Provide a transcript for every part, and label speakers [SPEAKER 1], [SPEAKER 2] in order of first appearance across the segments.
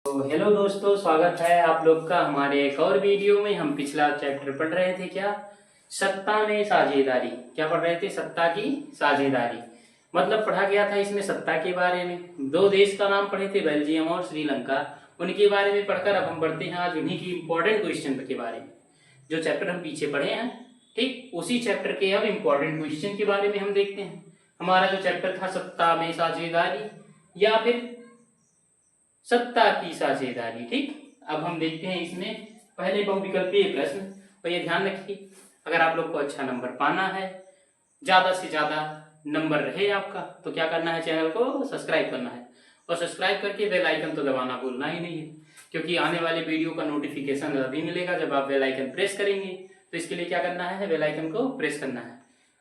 [SPEAKER 1] तो हेलो दोस्तों, स्वागत है आप लोग का हमारे एक और वीडियो में। हम पिछला चैप्टर पढ़ रहे थे क्या, सत्ता में साझेदारी। क्या पढ़ रहे थे? सत्ता की साझेदारी। मतलब पढ़ा गया था इसमें सत्ता के बारे में। दो देश का नाम पढ़े थे, बेल्जियम और श्रीलंका। उनके बारे में पढ़कर अब हम बढ़ते हैं आज उन्हीं की इंपॉर्टेंट क्वेश्चन के बारे में, जो चैप्टर हम पीछे पढ़े हैं। ठीक उसी चैप्टर के अब इंपॉर्टेंट क्वेश्चन के बारे में हम देखते हैं। हमारा जो चैप्टर था सत्ता में साझेदारी या फिर सत्ता की साझेदारी। ठीक, अब हम देखते हैं इसमें पहले बहुविकल्पीय प्रश्न। तो ये ध्यान रखिए, अगर आप लोग को अच्छा नंबर पाना है, ज्यादा से ज्यादा नंबर रहे आपका, तो क्या करना है, चैनल को सब्सक्राइब करना है। और सब्सक्राइब करके बेल आइकन तो दबाना भूलना ही नहीं है, क्योंकि आने वाले वीडियो का नोटिफिकेशन अभी मिलेगा जब आप बेल आइकन प्रेस करेंगे। तो इसके लिए क्या करना है, बेल आइकन को प्रेस करना है।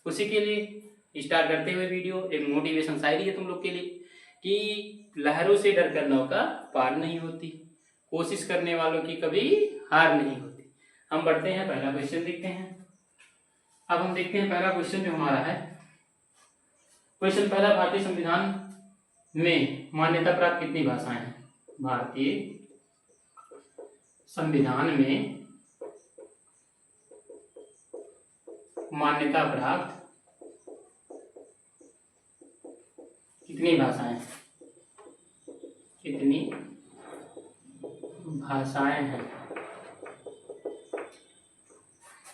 [SPEAKER 1] उसी के लिए स्टार्ट करते हुए वीडियो एक मोटिवेशन शायरी है तुम लोग के लिए कि लहरों से डरकर नौका पार नहीं होती, कोशिश करने वालों की कभी हार नहीं होती। हम बढ़ते हैं, पहला क्वेश्चन देखते हैं। अब हम देखते हैं पहला क्वेश्चन जो हमारा है। क्वेश्चन पहला, भारतीय संविधान में मान्यता प्राप्त कितनी भाषाएं हैं? भारतीय संविधान में मान्यता प्राप्त कितनी भाषाएं हैं? कितनी भाषाएं हैं?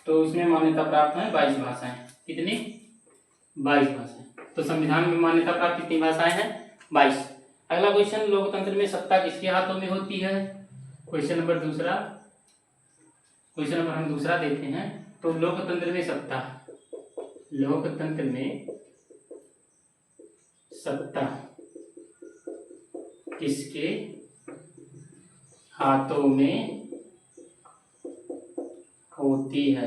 [SPEAKER 1] तो उसमें मान्यता प्राप्त है 22 भाषाएं। कितनी? 22 भाषाएं। तो संविधान में मान्यता प्राप्त कितनी भाषाएं हैं? 22। अगला क्वेश्चन, लोकतंत्र में सत्ता किसके हाथों में होती है? क्वेश्चन नंबर हम दूसरा देखते हैं। तो लोकतंत्र में सत्ता किसके हाथों में होती है?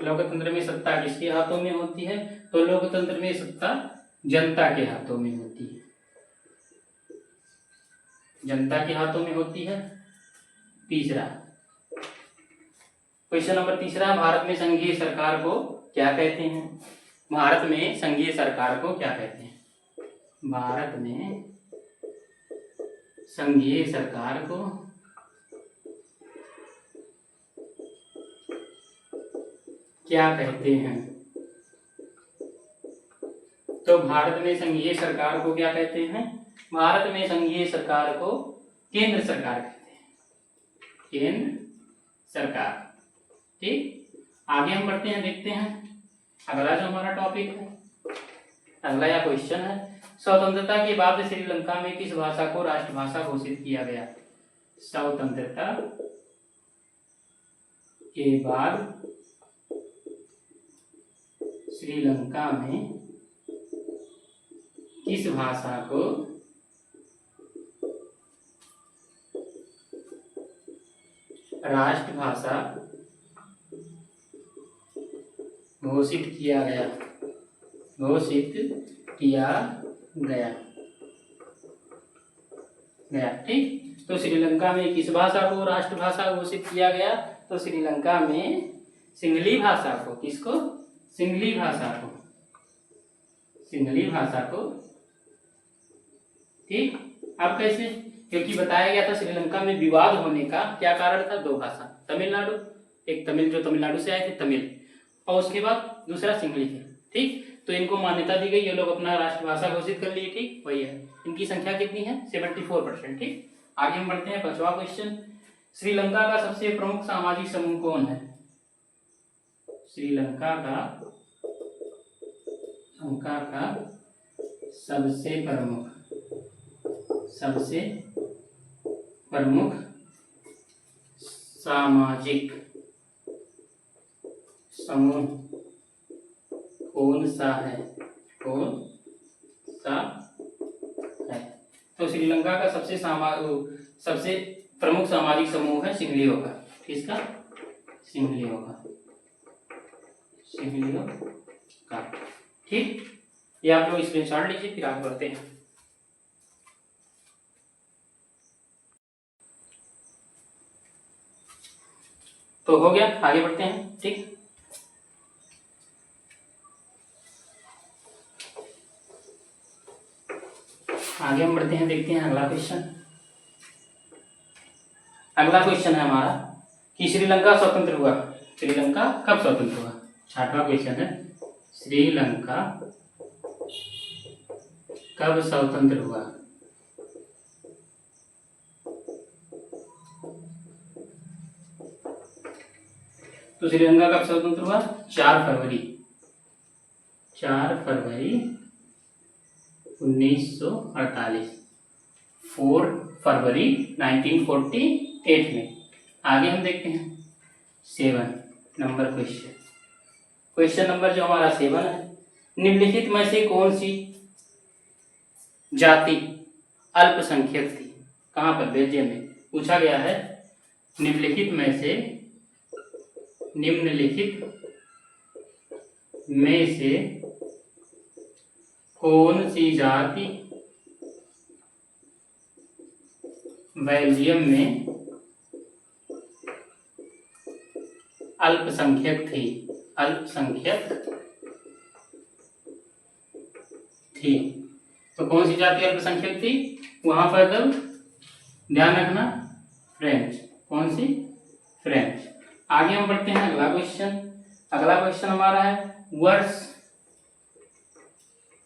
[SPEAKER 1] लोकतंत्र में सत्ता किसके हाथों में होती है? तो लोकतंत्र में सत्ता जनता के हाथों में होती है। जनता के हाथों में होती है। तीसरा क्वेश्चन नंबर तीसरा, भारत में संघीय सरकार को क्या कहते हैं? भारत में संघीय सरकार को क्या कहते हैं? भारत में संघीय सरकार को क्या कहते हैं? तो भारत में संघीय सरकार को क्या कहते हैं? भारत में संघीय सरकार को केंद्र सरकार कहते हैं। केंद्र सरकार। ठीक, आगे हम बढ़ते हैं, देखते हैं अगला जो हमारा टॉपिक है, अगला या क्वेश्चन है, स्वतंत्रता के बाद श्रीलंका में किस भाषा को राष्ट्रभाषा घोषित किया गया? स्वतंत्रता के बाद श्रीलंका में किस भाषा को राष्ट्रभाषा घोषित किया गया? ठीक, तो श्रीलंका में किस भाषा को राष्ट्रभाषा घोषित किया गया? तो श्रीलंका में सिंहली भाषा को, किसको? सिंहली भाषा को। ठीक, अब कैसे? क्योंकि बताया गया था श्रीलंका में विवाद होने का क्या कारण था? दो भाषा, तमिलनाडु, एक तमिल जो तमिलनाडु से आए थे तमिल, और उसके बाद दूसरा सिंहली थे। ठीक, तो इनको मान्यता दी गई, ये लोग अपना राष्ट्रभाषा घोषित कर लिए। ठीक, वही है। इनकी संख्या कितनी है? 74%। ठीक, आगे हम बढ़ते हैं, पांचवा क्वेश्चन, श्रीलंका का सबसे प्रमुख सामाजिक समूह कौन है? श्रीलंका का सबसे प्रमुख सामाजिक समूह कौन सा है? तो श्रीलंका का सबसे प्रमुख सामाजिक समूह है सिंहलियों का। किसका? सिंहलियों का। ठीक, ये आप लोग स्क्रीनशॉट लीजिए, फिर आगे बढ़ते हैं। तो हो गया, आगे बढ़ते हैं। ठीक, आगे हम बढ़ते हैं, देखते हैं अगला क्वेश्चन। अगला क्वेश्चन है हमारा कि श्रीलंका स्वतंत्र हुआ। श्रीलंका कब स्वतंत्र हुआ? 6वां क्वेश्चन है, श्रीलंका कब स्वतंत्र हुआ? तो श्रीलंका कब स्वतंत्र हुआ? 4 फरवरी 1948, 4 फरवरी 1948 में। आगे हम देखते हैं 7 नंबर क्वेश्चन। क्वेश्चन नंबर जो हमारा 7 है, निम्नलिखित में से कौन सी जाति अल्पसंख्यक थी? कहाँ पर? बेल्जियम में पूछा गया है। निम्नलिखित में से कौन सी जाति बेल्जियम में अल्पसंख्यक थी? तो कौन सी जाति अल्पसंख्यक थी? वहां पर जब ध्यान रखना, फ्रेंच। कौन सी? फ्रेंच। आगे हम बढ़ते हैं अगला क्वेश्चन। अगला क्वेश्चन हमारा है, वर्ष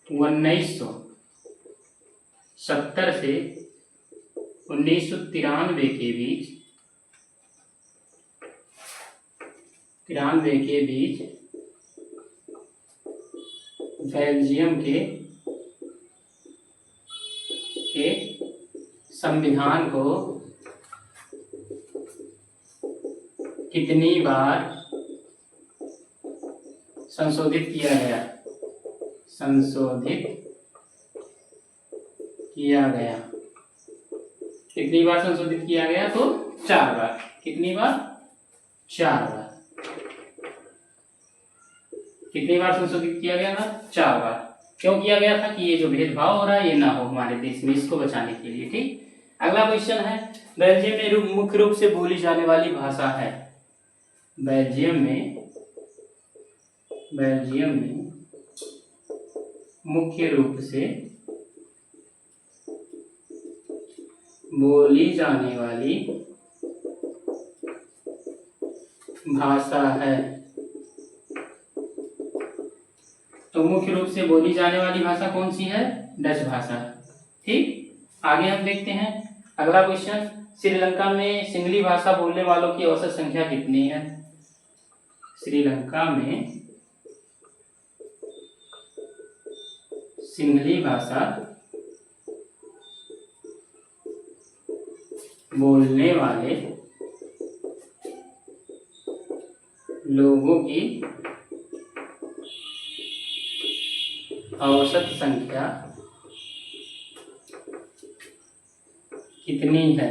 [SPEAKER 1] 1970 से 1993 के बीच बेल्जियम के संविधान को कितनी बार संशोधित किया गया? कितनी बार संशोधित किया गया? तो 4 बार। कितनी बार? 4 बार। कितनी बार संशोधित किया गया था? 4 बार। क्यों किया गया था? कि ये जो भेदभाव हो रहा है ये ना हो हमारे देश में, इसको बचाने के लिए। ठीक। अगला क्वेश्चन है, बेल्जियम में मुख्य रूप से बोली जाने वाली भाषा है। बेल्जियम में मुख्य रूप से बोली जाने वाली भाषा है। तो मुख्य रूप से बोली जाने वाली भाषा कौन सी है? डच भाषा। ठीक। आगे हम देखते हैं अगला क्वेश्चन, श्रीलंका में सिंगली भाषा बोलने वालों की औसत संख्या कितनी है? श्रीलंका में सिंगली भाषा बोलने वाले लोगों की औसत संख्या कितनी है?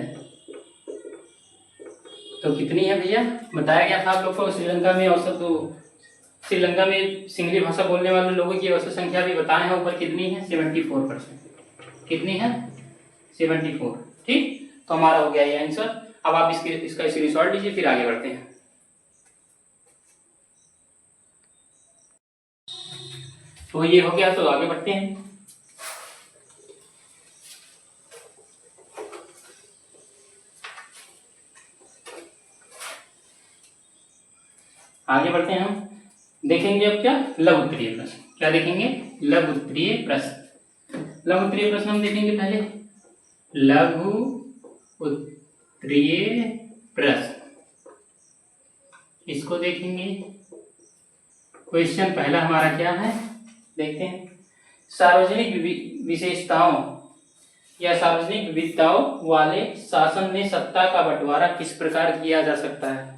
[SPEAKER 1] तो कितनी है भैया? बताया गया था आप लोग को श्रीलंका में सिंगली भाषा बोलने वाले लोगों की औसत संख्या भी बताए हैं ऊपर। कितनी है? 74%। कितनी है? 74। ठीक। तो हमारा हो गया ये आंसर। अब आप इसका स्क्रीनशॉट लीजिए, फिर आगे बढ़ते हैं। तो ये हो गया, तो आगे बढ़ते हैं। आगे बढ़ते हैं, हम देखेंगे अब क्या? लघु उत्तरीय प्रश्न। क्या देखेंगे? लघु उत्तरीय प्रश्न। लघु उत्तरीय प्रश्न हम देखेंगे पहले। लघु उत्तरीय प्रश्न, इसको देखेंगे। क्वेश्चन पहला हमारा क्या है, देखते हैं। सार्वजनिक विशेषताओं या सार्वजनिक विविधताओं वाले शासन में सत्ता का बंटवारा किस प्रकार किया जा सकता है?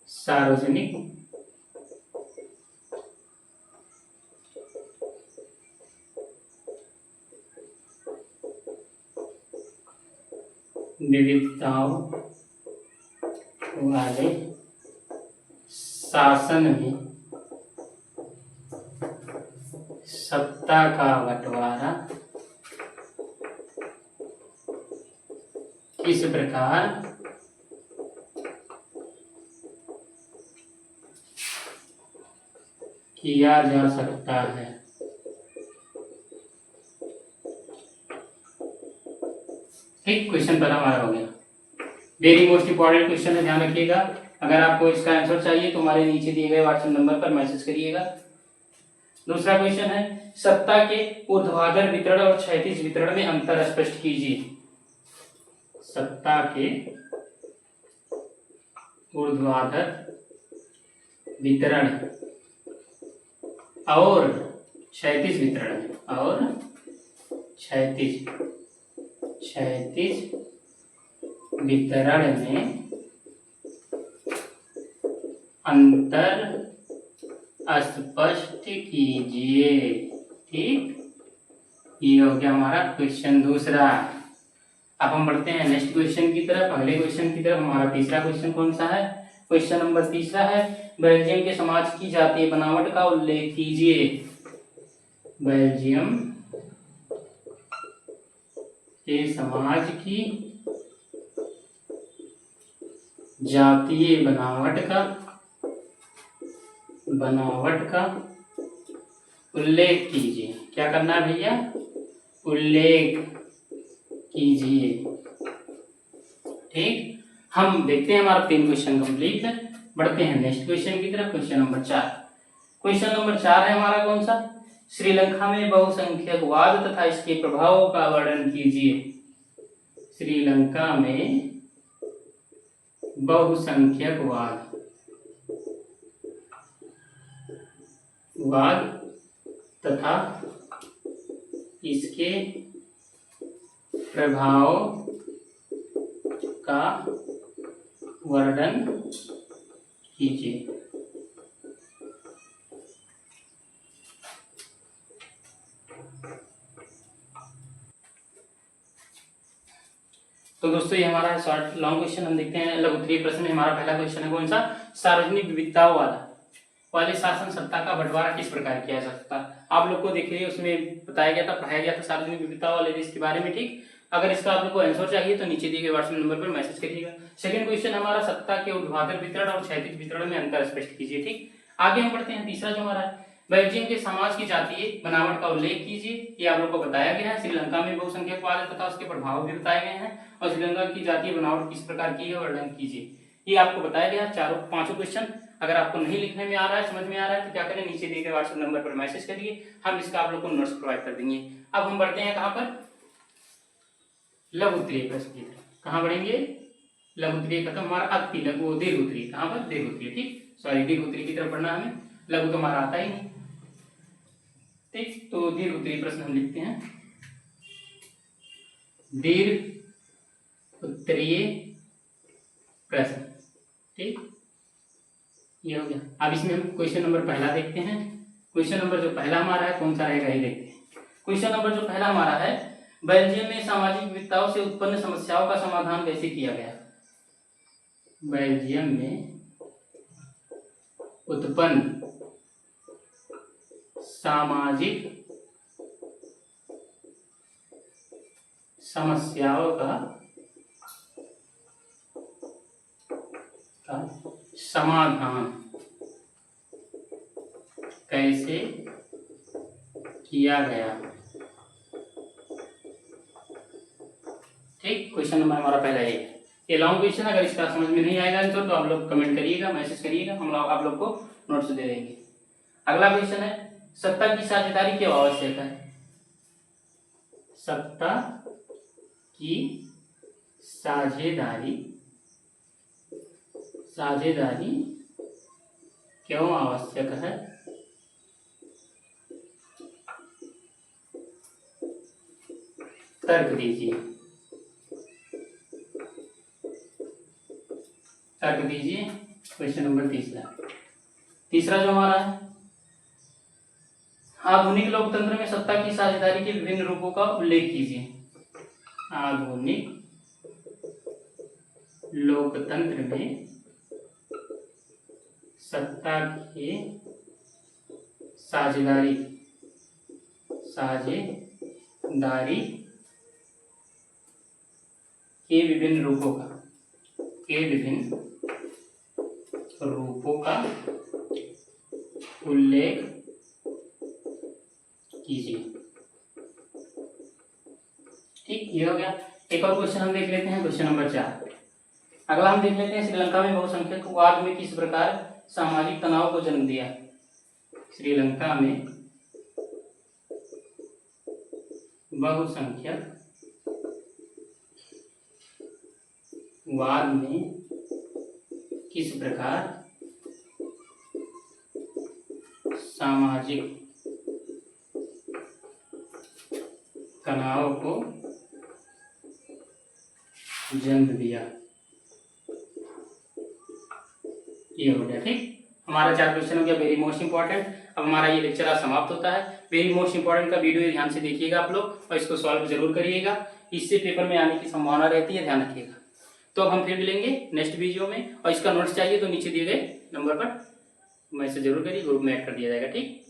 [SPEAKER 1] सार्वजनिक विविधताओं वाले शासन में सत्ता का बंटवारा किस प्रकार किया जा सकता है। ठीक, क्वेश्चन पहला हमारा हो गया। वेरी मोस्ट इंपॉर्टेंट क्वेश्चन है, ध्यान रखिएगा। अगर आपको इसका आंसर चाहिए तो हमारे नीचे दिए गए व्हाट्सएप नंबर पर मैसेज करिएगा। दूसरा क्वेश्चन है, सत्ता के ऊर्ध्वाधर वितरण और क्षैतिज वितरण में अंतर स्पष्ट कीजिए। सत्ता के ऊर्ध्वाधर वितरण और क्षैतिज वितरण और क्षैतिज वितरण में अंतर स्पष्ट कीजिए। ठीक, ये हो गया हमारा क्वेश्चन दूसरा। अब हम बढ़ते हैं नेक्स्ट क्वेश्चन की तरफ, अगले क्वेश्चन की तरफ। हमारा तीसरा क्वेश्चन कौन सा है? क्वेश्चन नंबर तीसरा है, बेल्जियम के समाज की जातीय बनावट का उल्लेख कीजिए। बेल्जियम के समाज की जातीय बनावट का उल्लेख कीजिए। क्या करना है भैया? उल्लेख कीजिए। ठीक, हम देखते हैं हमारा 3 क्वेश्चन कंप्लीट है। बढ़ते हैं नेक्स्ट क्वेश्चन की तरफ, क्वेश्चन नंबर 4। क्वेश्चन नंबर 4 है हमारा कौन सा? श्रीलंका में बहुसंख्यकवाद तथा इसके प्रभावों का वर्णन कीजिए। श्रीलंका में बहुसंख्यकवाद तथा इसके प्रभाव का वर्णन कीजिए। तो दोस्तों, ये हमारा शॉर्ट लॉन्ग क्वेश्चन हम देखते हैं। लघु उत्तरीय प्रश्न में हमारा पहला क्वेश्चन है कौन सा? सार्वजनिक विविधताओं वाले शासन सत्ता का बंटवारा किस प्रकार किया जा सकता है? आप लोग को देखिए, उसमें बताया गया था, पढ़ाया गया था सार्वजनिक विविधताओं वाले देश के बारे में। ठीक, अगर इसका आप लोग को आंसर चाहिए तो नीचे दिए गए व्हाट्सएप नंबर पर मैसेज करिएगा। सेकंड क्वेश्चन हमारा, सत्ता के ऊर्ध्वाधर वितरण और क्षैतिज वितरण में अंतर स्पष्ट कीजिए। ठीक, आगे हम बढ़ते हैं। तीसरा जो हमारा है, बेल्जियम के समाज की जातीय बनावट का उल्लेख कीजिए। ये आप लोग को बताया गया है। श्रीलंका में बहुसंख्यकवाद तथा उसके प्रभाव भी बताए गए हैं, और श्रीलंका की जातीय बनावट किस प्रकार की है वर्णन कीजिए। ये आपको बताया गया चारों पांचों क्वेश्चन। अगर आपको नहीं लिखने में आ रहा है, समझ में आ रहा है, तो क्या करें, नीचे दिए गए व्हाट्सएप नंबर पर मैसेज करिए, हम इसका आप लोग को नोट्स प्रोवाइड कर देंगे। अब हम बढ़ते हैं कहाँ पर? लघु उत्तरीय प्रश्न की तरफ। कहाँ बढ़ेंगे? लघु उत्तरीय खत्म, हमारा अब लघु दीर्घ उत्तरीय। कहाँ पर? दीर्घ उत्तरीय। ठीक, सॉरी, दीर्घ उत्तरीय की तरफ बढ़ना हमें, लघु तो हमारा आता ही नहीं। ठीक, तो दीर्घ उत्तरीय प्रश्न हम लिखते हैं। दीर्घ उत्तरीय प्रश्न। ठीक, ये हो गया। अब इसमें हम क्वेश्चन नंबर पहला देखते हैं। क्वेश्चन नंबर जो पहला हमारा है कौन सा रहेगा, ये देखते हैं। क्वेश्चन नंबर जो पहला हमारा है, बेल्जियम में सामाजिक विविधताओं से उत्पन्न समस्याओं का समाधान कैसे किया गया? बेल्जियम में उत्पन्न सामाजिक समस्याओं का समाधान कैसे किया गया? ठीक, क्वेश्चन नंबर हमारा पहला ये लॉन्ग क्वेश्चन। अगर इसका समझ में नहीं आएगा आंसर तो आप लोग कमेंट करिएगा, मैसेज करिएगा, हम लोग आप लोग को नोट्स दे देंगे। अगला क्वेश्चन है, सत्ता की साझेदारी क्यों आवश्यक है? सत्ता की साझेदारी क्यों आवश्यक है? तर्क दीजिए। क्वेश्चन नंबर तीसरा जो हमारा है, आधुनिक लोकतंत्र में सत्ता की साझेदारी के विभिन्न रूपों का उल्लेख कीजिए। आधुनिक लोकतंत्र में सत्ता की साझेदारी के विभिन्न रूपों का उल्लेख कीजिए। ठीक, ये हो गया। एक और क्वेश्चन हम देख लेते हैं, क्वेश्चन नंबर 4। अगला हम देख लेते हैं, श्रीलंका में बहुसंख्यकवाद में किस प्रकार सामाजिक तनाव को जन्म दिया। श्रीलंका में बहुसंख्यकवाद में किस प्रकार सामाजिक तनाव को जन्म दिया। ये हो गया। ठीक, हमारा 4 क्वेश्चन हो गया, वेरी मोस्ट इंपॉर्टेंट। अब हमारा ये लेक्चर आज समाप्त होता है। वेरी मोस्ट इंपॉर्टेंट का वीडियो ध्यान से देखिएगा आप लोग और इसको सॉल्व जरूर करिएगा, इससे पेपर में आने की संभावना रहती है, ध्यान रखिएगा। तो अब हम फिर मिलेंगे नेक्स्ट वीडियो में, और इसका नोट्स चाहिए तो नीचे दिए गए नंबर पर मैसेज जरूर करिए, ग्रुप में ऐड कर दिया जाएगा। ठीक।